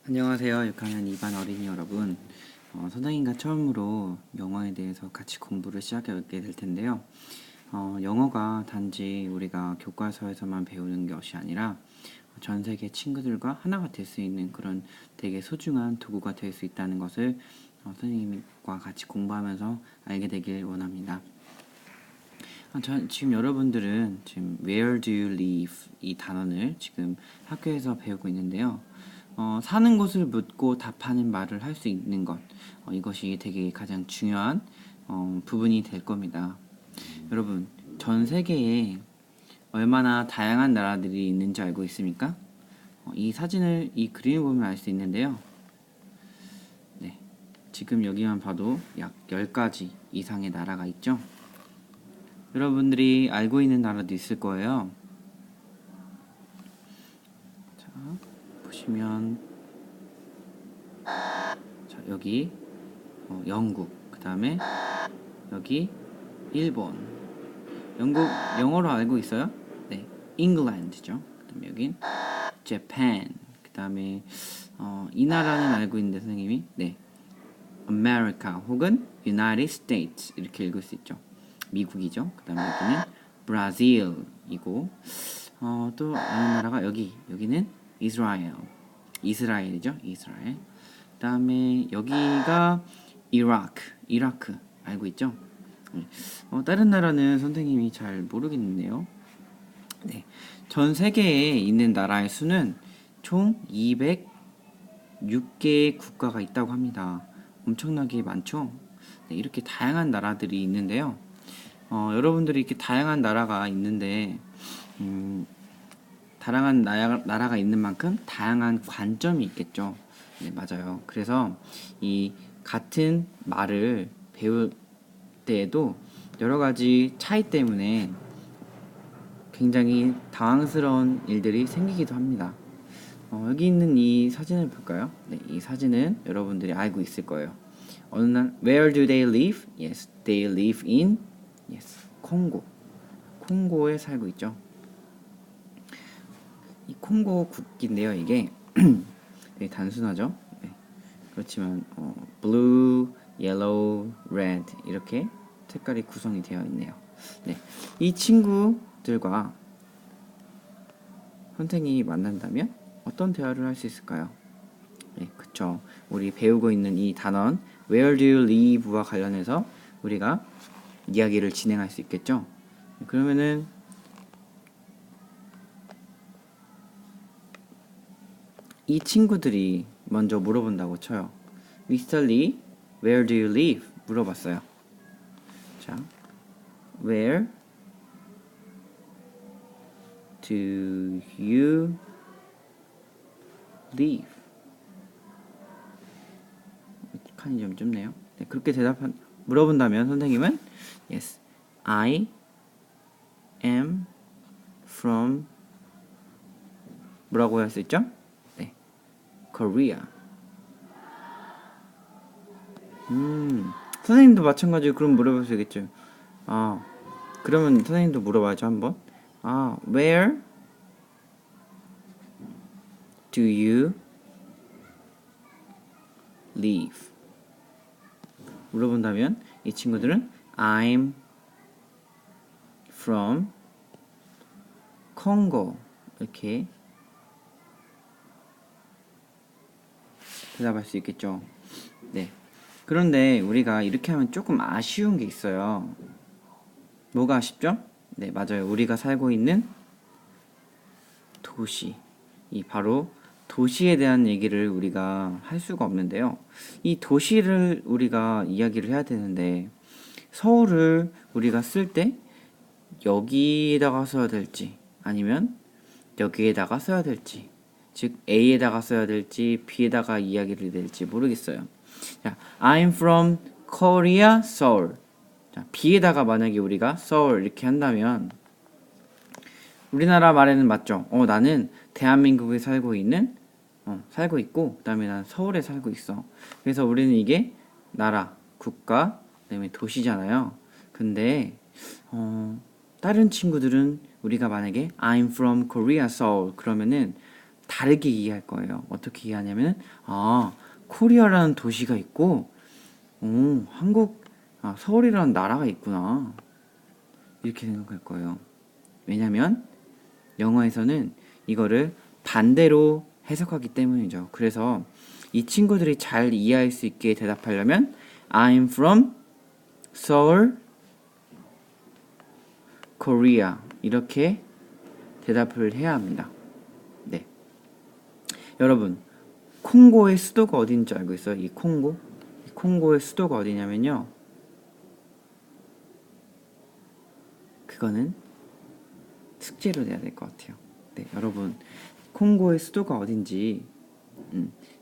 안녕하세요. 6학년 2반 어린이 여러분. 선생님과 처음으로 영어에 대해서 같이 공부를 시작하게 될 텐데요. 영어가 단지 우리가 교과서에서만 배우는 것이 아니라 전 세계 친구들과 하나가 될 수 있는 그런 되게 소중한 도구가 될 수 있다는 것을 선생님과 같이 공부하면서 알게 되길 원합니다. 지금 여러분들은 지금 Where do you live? 이 단어를 지금 학교에서 배우고 있는데요. 사는 곳을 묻고 답하는 말을 할 수 있는 것, 이것이 되게 가장 중요한 부분이 될 겁니다. 여러분, 전 세계에 얼마나 다양한 나라들이 있는지 알고 있습니까? 이 그림을 보면 알 수 있는데요. 네, 지금 여기만 봐도 약 10가지 이상의 나라가 있죠? 여러분들이 알고 있는 나라도 있을 거예요. 자, 보시면 자, 여기 영국, 그 다음에 여기 일본. 영어로 알고 있어요? 네, 잉글랜드죠. 그 다음에 여긴 재팬. 그 다음에 이 나라는 알고 있는데 선생님이 네, 아메리카 혹은 United States 이렇게 읽을 수 있죠. 미국이죠. 그 다음에 여기는 브라질이고 또 아는 나라가 여기는 이스라엘이죠. 이스라엘. 그 다음에 여기가 이라크 알고 있죠? 네. 다른 나라는 선생님이 잘 모르겠는데요. 네. 전 세계에 있는 나라의 수는 총 206개의 국가가 있다고 합니다. 엄청나게 많죠? 네, 이렇게 다양한 나라들이 있는데요. 여러분들이 이렇게 다양한 나라가 있는데 다양한 나라가 있는 만큼 다양한 관점이 있겠죠. 네, 맞아요. 그래서 이 같은 말을 배울 때에도 여러 가지 차이 때문에 굉장히 당황스러운 일들이 생기기도 합니다. 여기 있는 이 사진을 볼까요? 네, 이 사진은 여러분들이 알고 있을 거예요. 어느 날 Where do they live? Yes, they live in 콩고에 살고 있죠. 이 콩고 국기인데요. 이게 되게 단순하죠. 네. 그렇지만 blue, yellow, red 이렇게 색깔이 구성이 되어 있네요. 네. 이 친구들과 선생님이 만난다면 어떤 대화를 할 수 있을까요? 네, 그쵸. 우리 배우고 있는 이 단원 Where do you live와 관련해서 우리가 이야기를 진행할 수 있겠죠. 그러면은 이 친구들이 먼저 물어본다고 쳐요. Mr. Lee, where do you live? 물어봤어요. 자, where do you live? 칸이 좀 좁네요. 네, 그렇게 물어본다면 선생님은 Yes, I am from 뭐라고 할 수 있죠? 네, Korea. 선생님도 마찬가지로 그럼 물어볼 수 있겠죠. 그러면 선생님도 물어봐야죠 한번. Where do you live? 물어본다면 이 친구들은 I'm from Congo 이렇게 대답할 수 있겠죠. 네. 그런데 우리가 이렇게 하면 조금 아쉬운 게 있어요. 뭐가 아쉽죠? 네, 맞아요. 우리가 살고 있는 도시. 이 바로 도시에 대한 얘기를 우리가 할 수가 없는데요. 이 도시를 우리가 이야기를 해야 되는데 서울을 우리가 쓸 때 여기에다가 써야 될지 아니면 여기에다가 써야 될지 즉 A에다가 써야 될지 B에다가 이야기를 해야 될지 모르겠어요. 자, I'm from Korea, Seoul. 자, B에다가 만약에 우리가 Seoul 이렇게 한다면 우리나라 말에는 맞죠? 나는 대한민국에 살고 있고 그다음에 난 서울에 살고 있어. 그래서 우리는 이게 나라, 국가, 그다음에 도시잖아요. 근데 다른 친구들은 우리가 만약에 I'm from Korea, Seoul 그러면은 다르게 이해할 거예요. 어떻게 이해하냐면, 아, 코리아라는 도시가 있고, 한국, 서울이라는 나라가 있구나. 이렇게 생각할 거예요. 왜냐면 영어에서는 이거를 반대로 해석하기 때문이죠. 그래서 이 친구들이 잘 이해할 수 있게 대답하려면 I'm from Seoul, Korea 이렇게 대답을 해야 합니다. 네, 여러분 콩고의 수도가 어딘 줄 알고 있어요? 이 콩고? 이 콩고의 수도가 어디냐면요. 그거는 숙제로 내야 될 것 같아요. 네, 여러분 콩고의 수도가 어딘지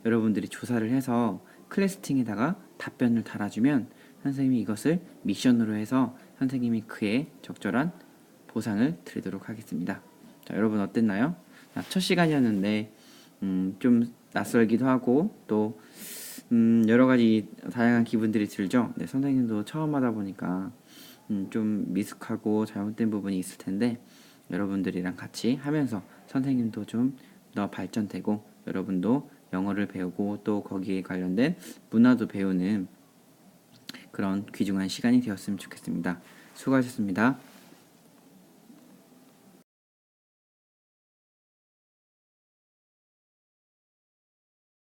여러분들이 조사를 해서 클래스팅에다가 답변을 달아주면 선생님이 이것을 미션으로 해서 선생님이 그에 적절한 보상을 드리도록 하겠습니다. 자, 여러분 어땠나요? 첫 시간이었는데 좀 낯설기도 하고 또 여러 가지 다양한 기분들이 들죠. 네, 선생님도 처음 하다 보니까 좀 미숙하고 잘못된 부분이 있을 텐데 여러분들이랑 같이 하면서 선생님도 좀 더 발전되고 여러분도 영어를 배우고 또 거기에 관련된 문화도 배우는 그런 귀중한 시간이 되었으면 좋겠습니다. 수고하셨습니다.